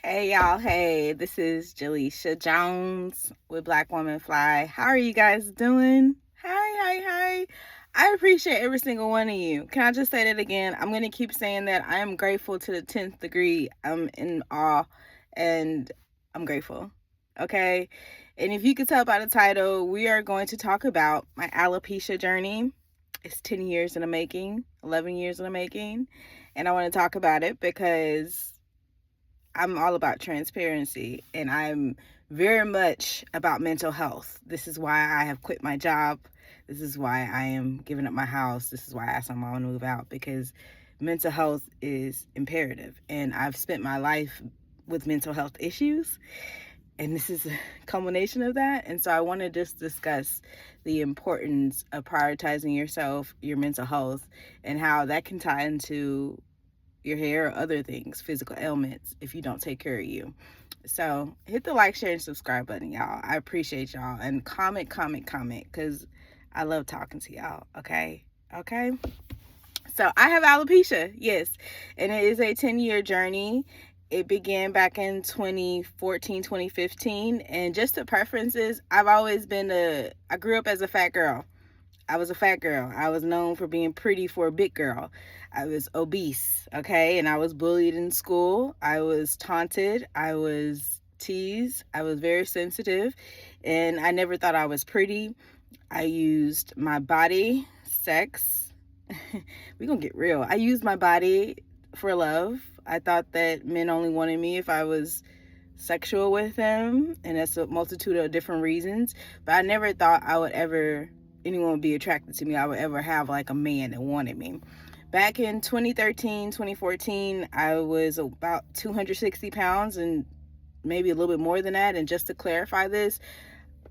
Hey y'all, hey, this is Jaleisha Jones with Black Woman Fly. How are you guys doing? Hi. I appreciate every single one of you. Can I just say that again? I'm going to keep saying that. I am grateful to the 10th degree. I'm in awe and I'm grateful. Okay? And if you could tell by the title, we are going to talk about my alopecia journey. It's 10 years in the making, 11 years in the making. And I want to talk about it because I'm all about transparency and I'm very much about mental health. This is why I have quit my job. This is why I am giving up my house. This is why I asked my mom to move out, because mental health is imperative. And I've spent my life with mental health issues, and this is a culmination of that. And so I want to just discuss the importance of prioritizing yourself, your mental health, and how that can tie into your hair or other things, physical ailments, if you don't take care of you. So hit the like, share, and subscribe button, y'all. I appreciate y'all. And comment, because I love talking to y'all. Okay? So I have alopecia, yes. And it is a 10-year journey. It began back in 2014, 2015. And just the preferences, I grew up as a fat girl. I was a fat girl. I was known for being pretty for a big girl. I was obese, okay? And I was bullied in school. I was taunted. I was teased. I was very sensitive. And I never thought I was pretty. I used my body, sex. We're going to get real. I used my body for love. I thought that men only wanted me if I was sexual with them. And that's a multitude of different reasons. But I never thought anyone would be attracted to me. I would ever have like a man that wanted me. Back in 2013, 2014, I was about 260 pounds and maybe a little bit more than that. And just to clarify this,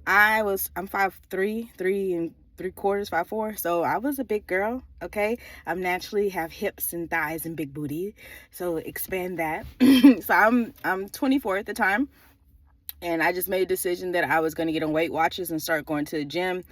I'm 5'3", 3 3/4, 5'4". So I was a big girl, okay? I naturally have hips and thighs and big booty. So expand that. So I'm 24 at the time. And I just made a decision that I was going to get on Weight Watchers and start going to the gym.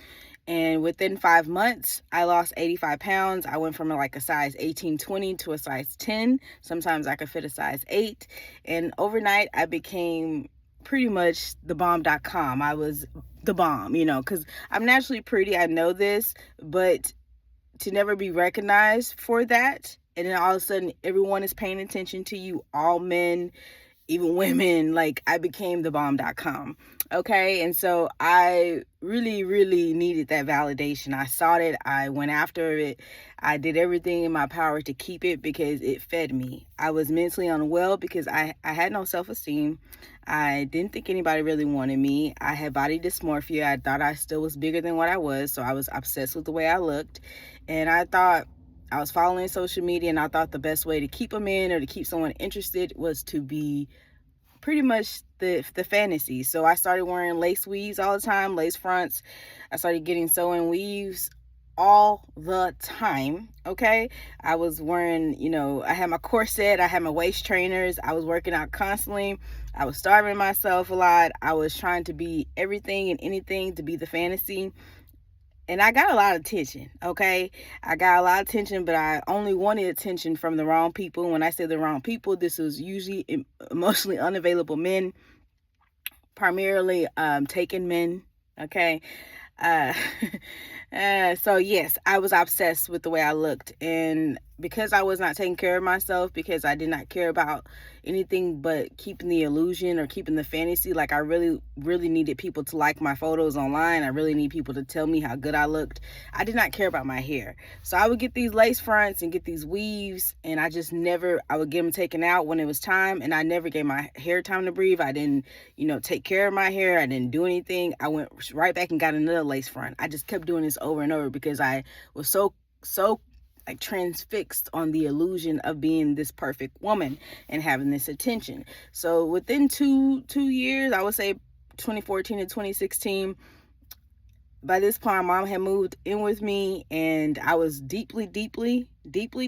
And within 5 months, I lost 85 pounds. I went from like a size 18, 20 to a size 10. Sometimes I could fit a size 8. And overnight, I became pretty much the bomb.com. I was the bomb, because I'm naturally pretty. I know this, but to never be recognized for that, and then all of a sudden, everyone is paying attention to you, all men, even women, like I became the bomb.com. Okay. And so I really needed that validation. I sought it. I went after it. I did everything in my power to keep it because it fed me. I was mentally unwell because I had no self-esteem. I didn't think anybody really wanted me. I had body dysmorphia. I thought I still was bigger than what I was. So I was obsessed with the way I looked. And I thought I was following social media, and I thought the best way to keep a man or to keep someone interested was to be pretty much the fantasy. So I started wearing lace weaves all the time, lace fronts. I started getting sewing weaves all the time, okay? I was wearing, I had my corset, I had my waist trainers, I was working out constantly. I was starving myself a lot. I was trying to be everything and anything to be the fantasy. And I got a lot of attention, okay? I got a lot of attention, but I only wanted attention from the wrong people. When I say the wrong people, this was usually emotionally unavailable men, primarily taken men, okay? Uh, so yes, I was obsessed with the way I looked. And because I was not taking care of myself, because I did not care about anything but keeping the illusion or keeping the fantasy, like I really needed people to like my photos online. I really need people to tell me how good I looked. I did not care about my hair. So I would get these lace fronts and get these weaves, and I would get them taken out when it was time, and I never gave my hair time to breathe. I didn't, take care of my hair. I didn't do anything. I went right back and got another lace front. I just kept doing this over and over because I was so like transfixed on the illusion of being this perfect woman and having this attention. So within two years, I would say 2014 to 2016, by this point, my mom had moved in with me, and I was deeply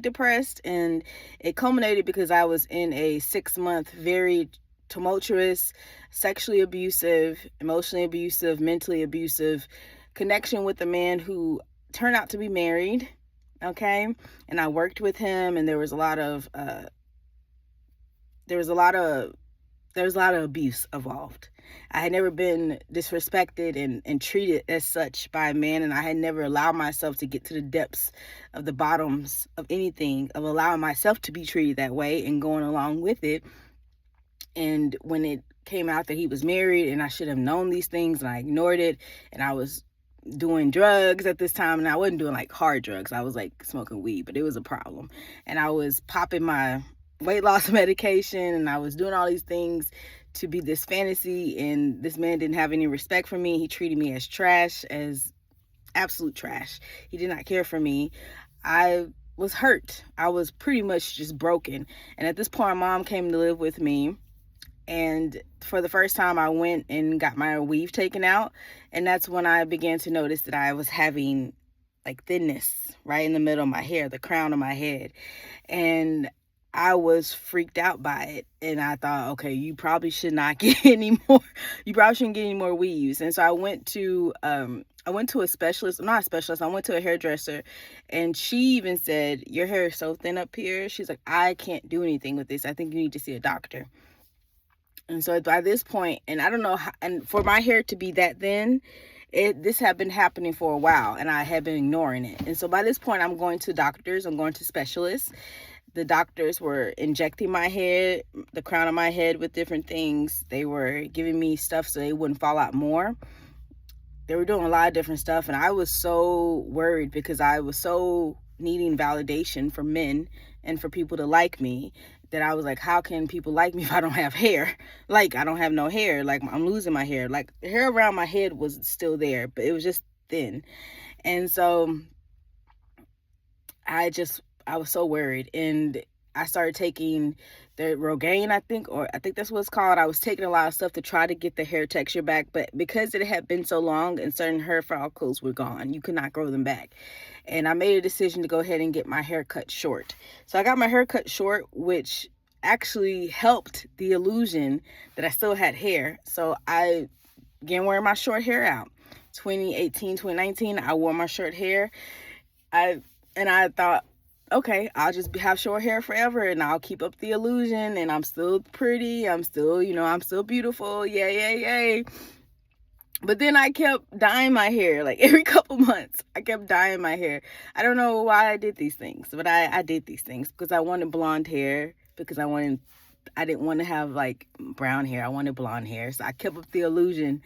depressed. And it culminated because I was in a 6-month, very tumultuous, sexually abusive, emotionally abusive, mentally abusive connection with a man who turned out to be married. Okay. And I worked with him, and there was a lot of there was a lot of abuse involved. I had never been disrespected and treated as such by a man, and I had never allowed myself to get to the depths of the bottoms of anything, of allowing myself to be treated that way and going along with it. And when it came out that he was married and I should have known these things and I ignored it, and I was doing drugs at this time, and I wasn't doing like hard drugs, I was like smoking weed, but it was a problem. And I was popping my weight loss medication, and I was doing all these things to be this fantasy, and this man didn't have any respect for me. He treated me as trash, as absolute trash. He did not care for me. I was hurt. I was pretty much just broken. And at this point, my mom came to live with me, and for the first time I went and got my weave taken out, and that's when I began to notice that I was having like thinness right in the middle of my hair, the crown of my head. And I was freaked out by it, and I thought, okay, you probably should not get any more, you probably shouldn't get any more weaves. And so I went to a specialist, not a specialist, I went to a hairdresser, and she even said, your hair is so thin up here. She's like, I can't do anything with this. I think you need to see a doctor. And so by this point, and I don't know how, and for my hair to be that thin, this had been happening for a while, and I had been ignoring it. And so by this point, I'm going to doctors, I'm going to specialists. The doctors were injecting my head, the crown of my head, with different things. They were giving me stuff so they wouldn't fall out more. They were doing a lot of different stuff, and I was so worried because I was so needing validation from men and for people to like me, that I was like, how can people like me if I don't have hair? Like, I don't have no hair. Like, I'm losing my hair. Like, the hair around my head was still there, but it was just thin. And so I was so worried, and I started taking the Rogaine, I think that's what it's called. I was taking a lot of stuff to try to get the hair texture back, but because it had been so long and certain hair follicles were gone, you could not grow them back. And I made a decision to go ahead and get my hair cut short. So I got my hair cut short, which actually helped the illusion that I still had hair. So I began wearing my short hair out. 2018, 2019, I wore my short hair. I thought, okay, I'll just have short hair forever, and I'll keep up the illusion, and I'm still pretty, I'm still beautiful, yay. But then I kept dyeing my hair, like every couple months, I kept dyeing my hair. I don't know why I did these things, but I did these things because I wanted blonde hair, because I didn't want to have like brown hair, I wanted blonde hair, so I kept up the illusion.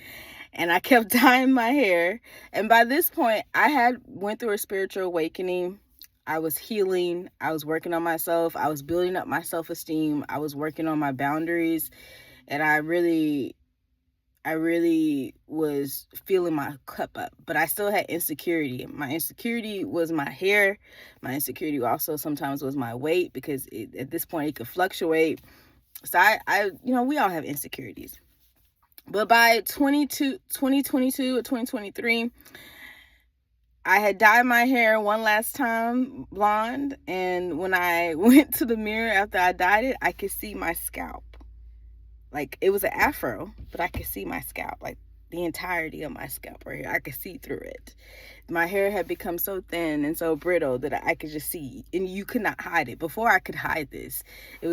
And I kept dyeing my hair. And by this point, I went through a spiritual awakening. I was healing. I was working on myself. I was building up my self-esteem. I was working on my boundaries. And I really was filling my cup up. But I still had insecurity. My insecurity was my hair. My insecurity also sometimes was my weight, because at this point it could fluctuate. So I we all have insecurities. But by 2022 or 2023, I had dyed my hair one last time blonde, and when I went to the mirror after I dyed it, I could see my scalp. Like, it was an afro, but I could see my scalp, like the entirety of my scalp right here. I could see through it. My hair had become so thin and so brittle that I could just see, and you could not hide it. Before I could hide this, it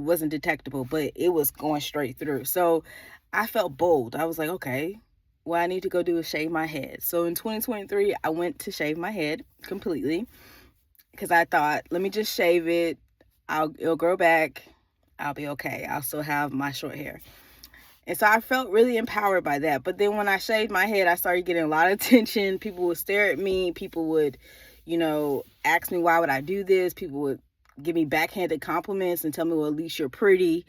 wasn't detectable, but it was going straight through. So I felt bold. I was like, okay, what I need to go do is shave my head. So in 2023, I went to shave my head completely, because I thought, let me just shave it. It'll grow back. I'll be okay. I'll still have my short hair. And so I felt really empowered by that. But then when I shaved my head, I started getting a lot of attention. People would stare at me. People would, ask me, why would I do this? People would give me backhanded compliments and tell me, well, at least you're pretty.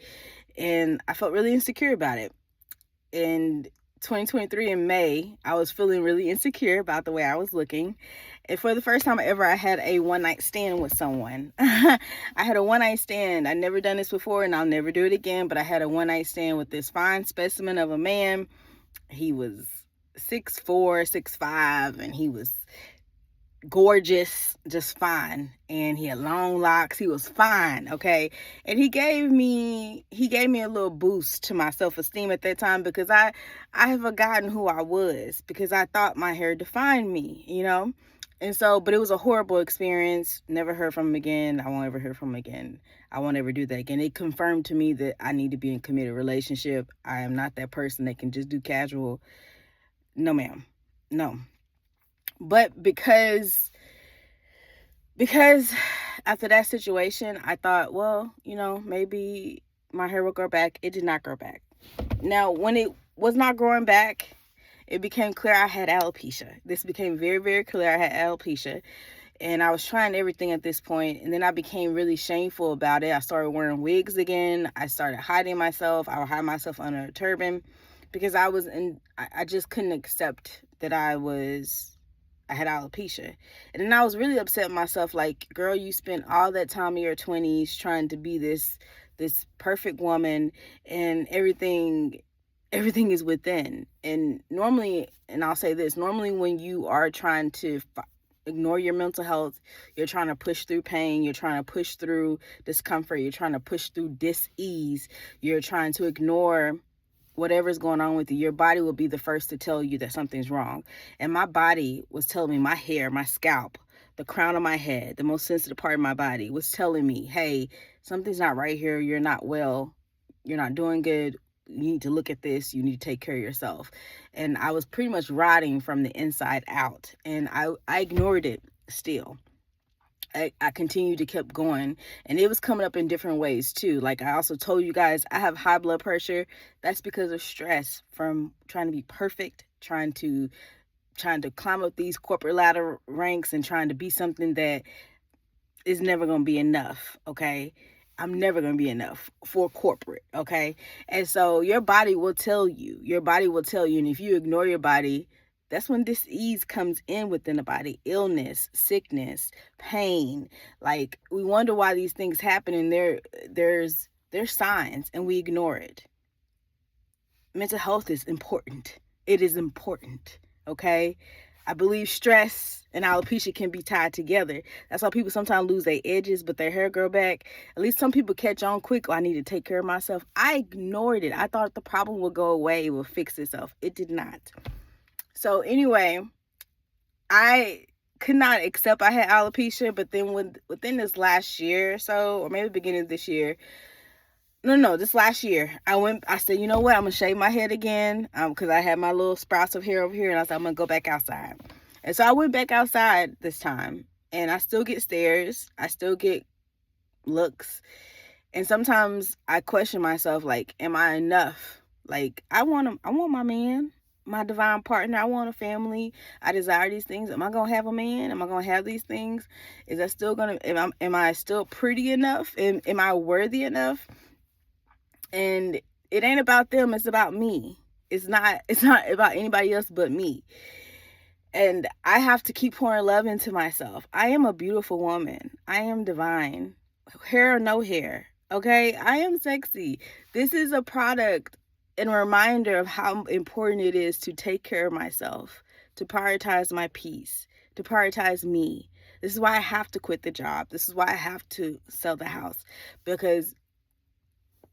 And I felt really insecure about it. In 2023 in May, I was feeling really insecure about the way I was looking. And for the first time ever, I had a one-night stand with someone. I had a one-night stand. I'd never done this before, and I'll never do it again, but I had a one-night stand with this fine specimen of a man. He was 6'4", 6'5", and he was gorgeous, just fine. And he had long locks. He was fine, okay? And he gave me a little boost to my self-esteem at that time, because I have forgotten who I was, because I thought my hair defined me, And so, but it was a horrible experience. Never heard from him again. I won't ever hear from him again. I won't ever do that again. It confirmed to me that I need to be in a committed relationship. I am not that person that can just do casual. No, ma'am. No. But because after that situation, I thought, well, maybe my hair will grow back. It did not grow back. Now, when it was not growing back, it became clear I had alopecia. This became very, very clear I had alopecia. And I was trying everything at this point, and then I became really shameful about it. I started wearing wigs again. I started hiding myself. I would hide myself under a turban because I just couldn't accept that I had alopecia. And then I was really upset with myself, like, girl, you spent all that time in your 20s trying to be this perfect woman, and everything is within. And normally, and I'll say this, normally when you are trying to ignore your mental health, you're trying to push through pain, you're trying to push through discomfort, you're trying to push through dis-ease, you're trying to ignore whatever's going on with you, your body will be the first to tell you that something's wrong. And my body was telling me, my hair, my scalp, the crown of my head, the most sensitive part of my body was telling me, hey, something's not right here. You're not well. You're not doing good. You need to look at this. You need to take care of yourself. And I was pretty much rotting from the inside out. And I ignored it still. I continued to keep going, and it was coming up in different ways too. Like I also told you guys, I have high blood pressure. That's because of stress from trying to be perfect, trying to climb up these corporate ladder ranks and trying to be something that is never going to be enough. Okay. I'm never going to be enough for corporate. Okay. And so your body will tell you, and if you ignore your body, that's when dis-ease comes in within the body. Illness, sickness, pain. Like, we wonder why these things happen, and there's signs, and we ignore it. Mental health is important. It is important, okay? I believe stress and alopecia can be tied together. That's why people sometimes lose their edges, but their hair grow back. At least some people catch on quick. Oh, I need to take care of myself. I ignored it. I thought the problem would go away. It would fix itself. It did not. So anyway, I could not accept I had alopecia, but then within this last year or so, or maybe beginning of this year, this last year, I said, you know what, I'm going to shave my head again, because I had my little sprouts of hair over here, and I said, I'm going to go back outside. And so I went back outside this time, and I still get stares, I still get looks, and sometimes I question myself, like, am I enough? Like, I want my man, my divine partner. I want a family. I desire these things. Am I gonna have a man? Am I gonna have these things? Is that still gonna? Am I still pretty enough? Am I worthy enough? And it ain't about them. It's about me. It's not about anybody else but me. And I have to keep pouring love into myself. I am a beautiful woman. I am divine. Hair or no hair. Okay, I am sexy. This is a product and a reminder of how important it is to take care of myself, to prioritize my peace, to prioritize me. This is why I have to quit the job. This is why I have to sell the house, because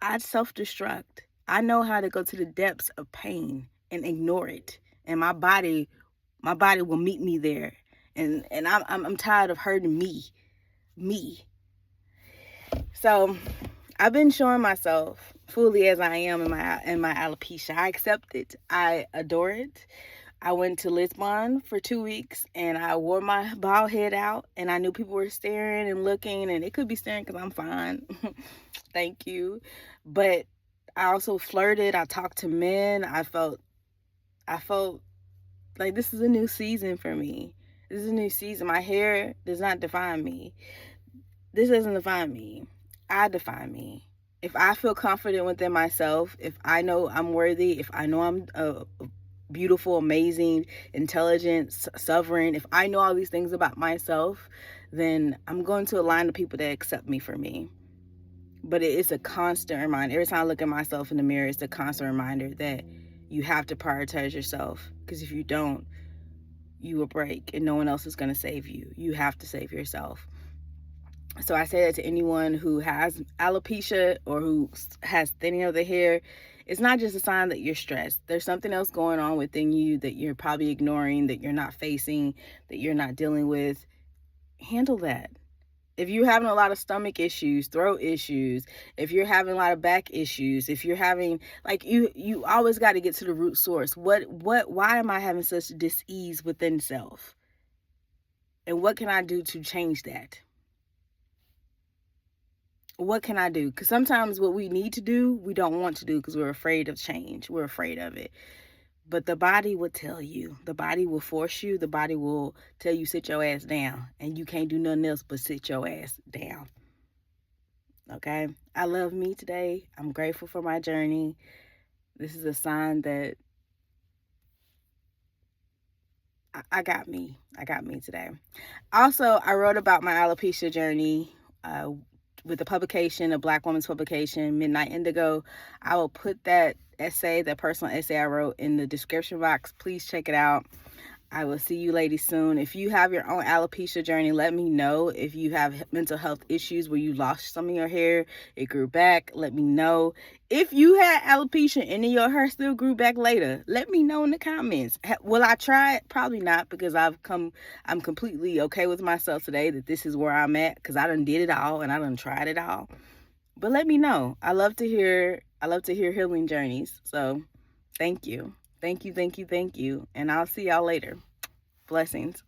I self-destruct. I know how to go to the depths of pain and ignore it, and my body will meet me there. And I'm tired of hurting me. So I've been showing myself fully as I am in my alopecia. I accept it. I adore it. I went to Lisbon for 2 weeks, and I wore my bald head out, and I knew people were staring and looking, and they could be staring because I'm fine. Thank you. But I also flirted. I talked to men. I felt like this is a new season for me. This is a new season. My hair does not define me. This doesn't define me. I define me. If I feel confident within myself, if I know I'm worthy, if I know I'm beautiful, amazing, intelligent, sovereign, if I know all these things about myself, then I'm going to align the people that accept me for me. But it is a constant reminder. Every time I look at myself in the mirror, it's a constant reminder that you have to prioritize yourself. Because if you don't, you will break, and no one else is going to save you. You have to save yourself. So I say that to anyone who has alopecia or who has thinning of the hair. It's not just a sign that you're stressed. There's something else going on within you that you're probably ignoring, that you're not facing, that you're not dealing with. Handle that. If you're having a lot of stomach issues, throat issues, if you're having a lot of back issues, if you're having, like, you always got to get to the root source. Why am I having such dis-ease within self? And what can I do to change that? What can I do? Because sometimes what we need to do, we don't want to do because we're afraid of change. We're afraid of it. But the body will tell you. The body will force you. The body will tell you, sit your ass down. And you can't do nothing else but sit your ass down. Okay? I love me today. I'm grateful for my journey. This is a sign that I got me. I got me today. Also, I wrote about my alopecia journey with the publication, a Black woman's publication, Midnight Indigo. I will put that essay, that personal essay I wrote, in the description box. Please check it out. I will see you ladies soon. If you have your own alopecia journey, let me know. If you have mental health issues where you lost some of your hair, it grew back, let me know. If you had alopecia and then your hair still grew back later, let me know in the comments. Will I try it? Probably not, because I'm completely okay with myself today that this is where I'm at, because I done did it all and I done tried it all. But let me know. I love to hear healing journeys. So thank you. Thank you. And I'll see y'all later. Blessings.